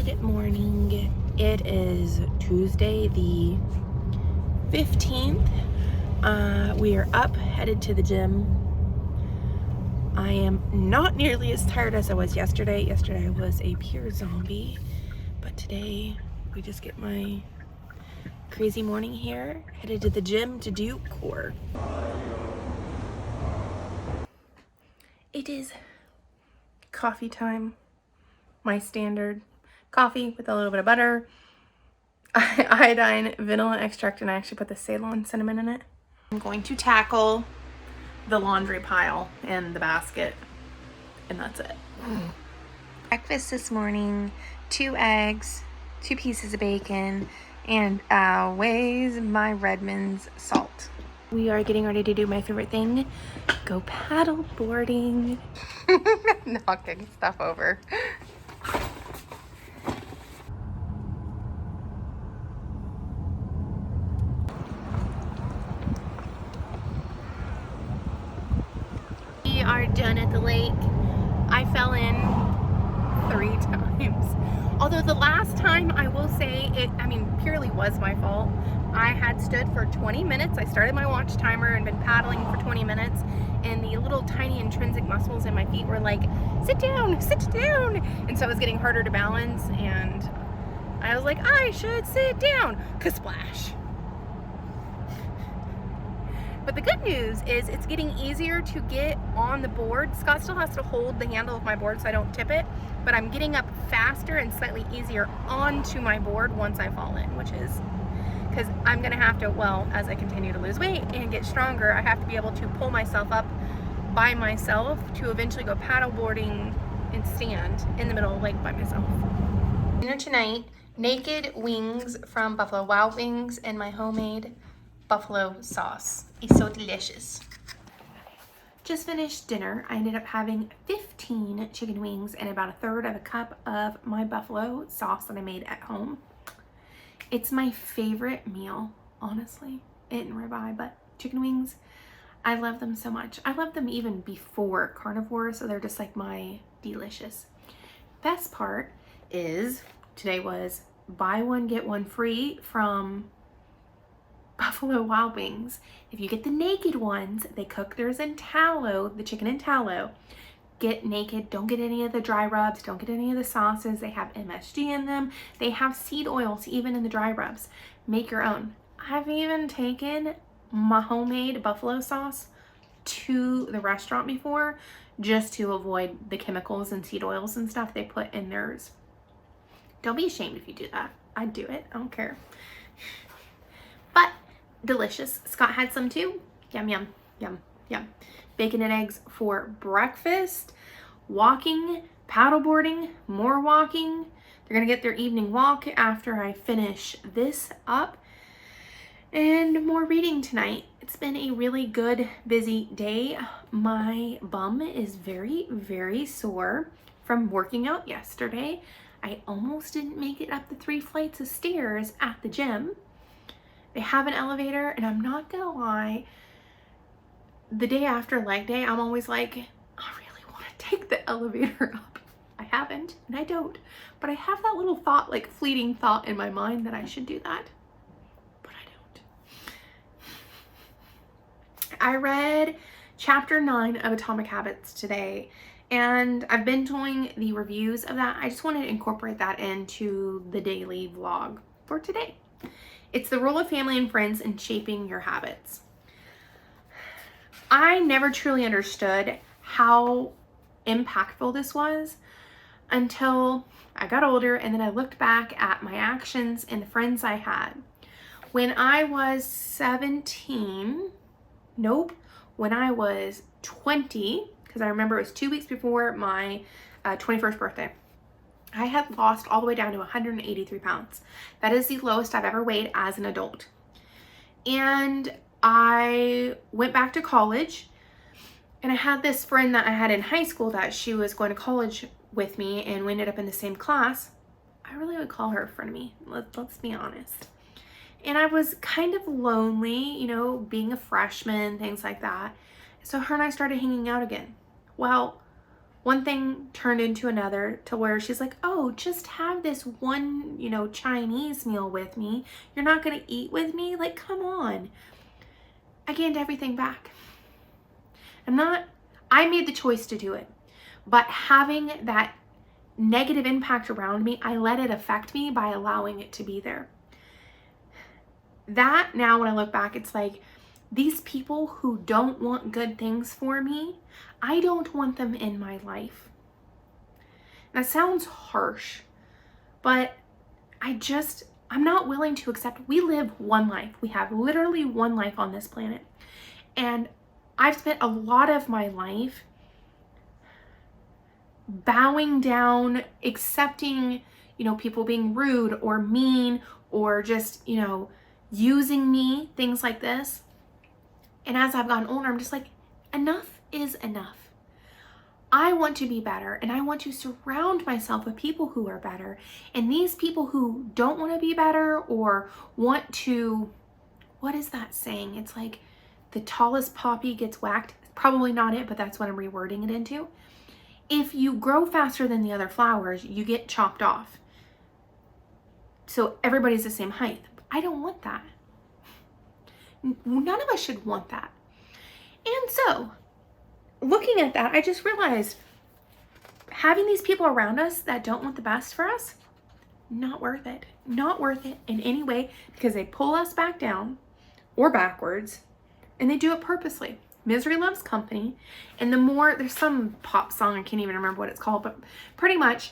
Good morning. It is Tuesday the 15th. We are up, headed to the gym. I am not nearly as tired as I was yesterday. Yesterday I was a pure zombie, but today we just get my crazy morning here, headed to the gym to do core. It is coffee time, my standard coffee with a little bit of butter, iodine, vanilla extract, and I actually put the Ceylon cinnamon in it. I'm going to tackle the laundry pile and the basket, and that's it. Breakfast this morning, 2 eggs, 2 pieces of bacon, and weighs my Redmond's salt. We are getting ready to do my favorite thing, go paddle boarding. Knocking stuff over. We are done at the lake. I fell in 3 times. Although the last time, I will say, purely was my fault. I had stood for 20 minutes. I started my watch timer and been paddling for 20 minutes, and the little tiny intrinsic muscles in my feet were like, sit down, sit down. And so I was getting harder to balance, and I was like, I should sit down. Ka-splash. But the good news is it's getting easier to get on the board. Scott still has to hold the handle of my board so I don't tip it, but I'm getting up faster and slightly easier onto my board once I fall in, which is because I'm gonna have to, well, as I continue to lose weight and get stronger, I have to be able to pull myself up by myself to eventually go paddle boarding and stand in the middle of the lake by myself. Dinner tonight, naked wings from Buffalo Wild Wings and my homemade buffalo sauce. It's so delicious. Just finished dinner. I ended up having 15 chicken wings and about 1/3 of a cup of my buffalo sauce that I made at home. It's my favorite meal, honestly. It and ribeye, but chicken wings, I love them so much. I love them even before carnivore, so they're just like my delicious. Best part is today was buy one, get one free from Buffalo Wild Wings. If you get the naked ones, they cook theirs in tallow, the chicken in tallow. Get naked, don't get any of the dry rubs, don't get any of the sauces. They have MSG in them. They have seed oils even in the dry rubs. Make your own. I've even taken my homemade buffalo sauce to the restaurant before just to avoid the chemicals and seed oils and stuff they put in theirs. Don't be ashamed if you do that. I'd do it, I don't care. But delicious. Scott had some too. Yum, yum, yum, yum. Bacon and eggs for breakfast. Walking, paddleboarding, more walking. They're gonna get their evening walk after I finish this up. And more reading tonight. It's been a really good, busy day. My bum is very, very sore from working out yesterday. I almost didn't make it up the 3 flights of stairs at the gym. They have an elevator, and I'm not gonna lie, the day after leg day, I'm always like, I really want to take the elevator up. I haven't, and I don't, but I have that little thought, like fleeting thought in my mind that I should do that, but I don't. I read chapter 9 of Atomic Habits today, and I've been doing the reviews of that. I just wanted to incorporate that into the daily vlog for today. It's the role of family and friends in shaping your habits. I never truly understood how impactful this was until I got older, and then I looked back at my actions and the friends I had. When I was 17, when I was 20, because I remember it was 2 weeks before my 21st birthday, I had lost all the way down to 183 pounds. That is the lowest I've ever weighed as an adult. And I went back to college, and I had this friend that I had in high school that she was going to college with me, and we ended up in the same class. I really would call her a friend of me, let's be honest. And I was kind of lonely, being a freshman, things like that. So her and I started hanging out again. Well, one thing turned into another to where she's like, oh, just have this one, you know, Chinese meal with me. You're not going to eat with me? Like, come on. I gained everything back. I made the choice to do it, but having that negative impact around me, I let it affect me by allowing it to be there. That now, when I look back, it's like, these people who don't want good things for me, I don't want them in my life. That sounds harsh, but I'm not willing to accept. We live one life. We have literally one life on this planet. And I've spent a lot of my life bowing down, accepting, you know, people being rude or mean or just, you know, using me, things like this. And as I've gotten older, I'm just like, enough is enough. I want to be better, and I want to surround myself with people who are better. And these people who don't want to be better or want to, what is that saying? It's like the tallest poppy gets whacked. Probably not it, but that's what I'm rewording it into. If you grow faster than the other flowers, you get chopped off. So everybody's the same height. I don't want that. None of us should want that. And so, looking at that, I just realized having these people around us that don't want the best for us, not worth it. Not worth it in any way, because they pull us back down or backwards, and they do it purposely. Misery loves company. And the more, there's some pop song, I can't even remember what it's called, but pretty much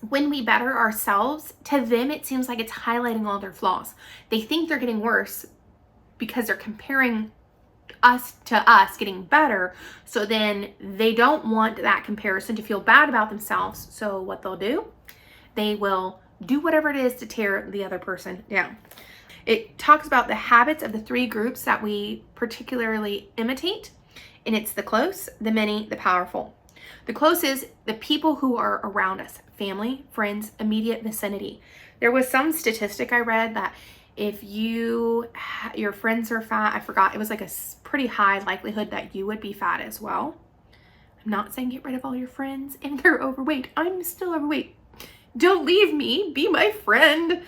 when we better ourselves, to them it seems like it's highlighting all their flaws. They think they're getting worse because they're comparing us to us getting better. So then they don't want that comparison to feel bad about themselves. So what they'll do, they will do whatever it is to tear the other person down. It talks about the habits of the three groups that we particularly imitate. And it's the close, the many, the powerful. The close is the people who are around us, family, friends, immediate vicinity. There was some statistic I read that if your friends are fat, I forgot, it was like a pretty high likelihood that you would be fat as well. I'm not saying get rid of all your friends if they're overweight. I'm still overweight. Don't leave me, be my friend.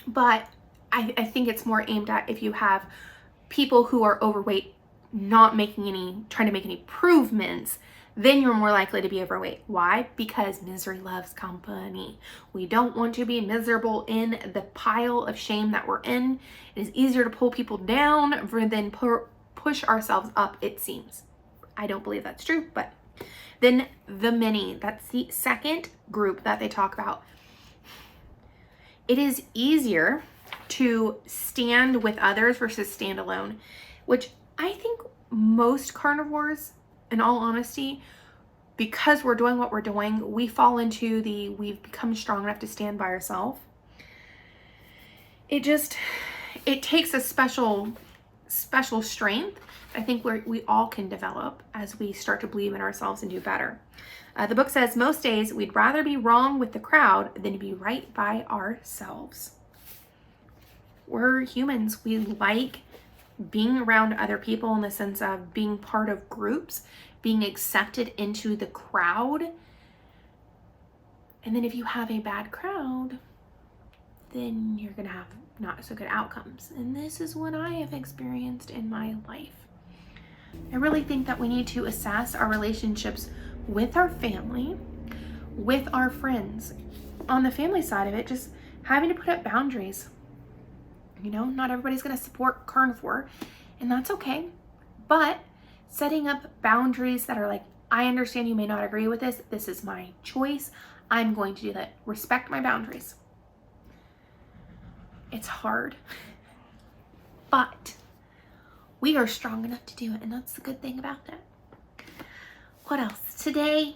But I think it's more aimed at if you have people who are overweight not trying to make any improvements, then you're more likely to be overweight. Why? Because misery loves company. We don't want to be miserable in the pile of shame that we're in. It is easier to pull people down than push ourselves up, it seems. I don't believe that's true, but then the many, that's the second group that they talk about. It is easier to stand with others versus stand alone, which I think most carnivores, in all honesty, because we're doing what we're doing, we fall into we've become strong enough to stand by ourselves. It takes a special strength, I think, we all can develop as we start to believe in ourselves and do better. The book says, most days we'd rather be wrong with the crowd than to be right by ourselves. We're humans. We like being around other people in the sense of being part of groups, being accepted into the crowd. And then if you have a bad crowd, then you're going to have not so good outcomes. And this is what I have experienced in my life. I really think that we need to assess our relationships with our family, with our friends. On the family side of it, just having to put up boundaries. You know, not everybody's going to support carnivore, and that's okay. But setting up boundaries that are like, I understand you may not agree with this. This is my choice. I'm going to do that. Respect my boundaries. It's hard, but we are strong enough to do it, and that's the good thing about that. What else? Today's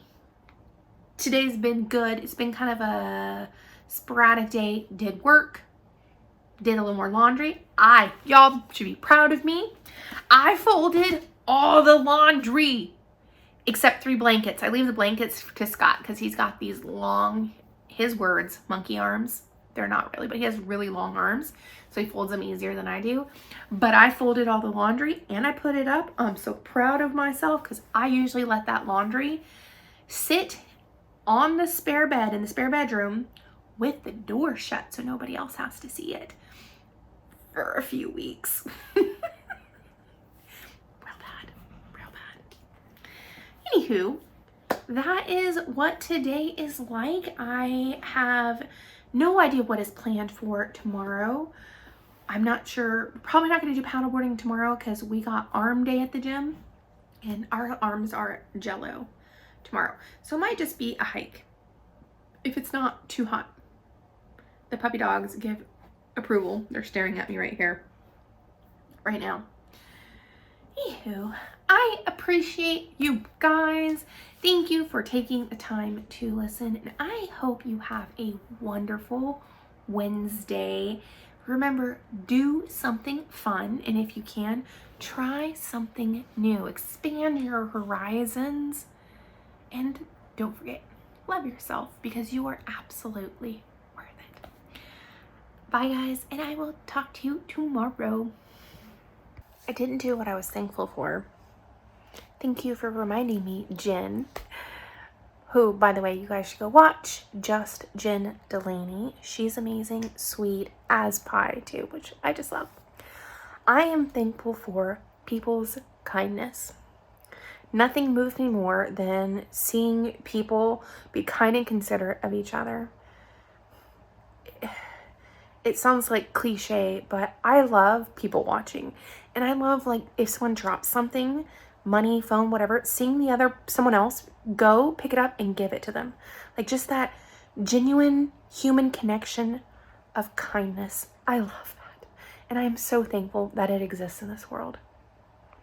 been good. It's been kind of a sporadic day. Did work. Did a little more laundry. Y'all should be proud of me. I folded all the laundry except 3 blankets. I leave the blankets to Scott because he's got these long, his words, monkey arms. they're not really, but he has really long arms, so he folds them easier than I do. But I folded all the laundry and I put it up. I'm so proud of myself because I usually let that laundry sit on the spare bed in the spare bedroom with the door shut so nobody else has to see it for a few weeks. Real bad. Anywho, that is what today is like. I have no idea what is planned for tomorrow. I'm not sure. Probably not going to do paddleboarding tomorrow because we got arm day at the gym and our arms are jello tomorrow. So it might just be a hike if it's not too hot. The puppy dogs give approval. They're staring at me right here, right now. Anywho, I appreciate you guys. Thank you for taking the time to listen, and I hope you have a wonderful Wednesday. Remember, do something fun, and if you can, try something new. Expand your horizons, and don't forget, love yourself because you are absolutely worth it. Bye, guys, and I will talk to you tomorrow. I didn't do what I was thankful for. Thank you for reminding me, Jen, who, by the way, you guys should go watch Just Jen Delaney. She's amazing, sweet as pie too, which I just love. I am thankful for people's kindness. Nothing moves me more than seeing people be kind and considerate of each other. It sounds like cliche, but I love people watching. And I love, like, if someone drops something, money, phone, whatever, seeing someone else go pick it up and give it to them. Like, just that genuine human connection of kindness. I love that. And I am so thankful that it exists in this world.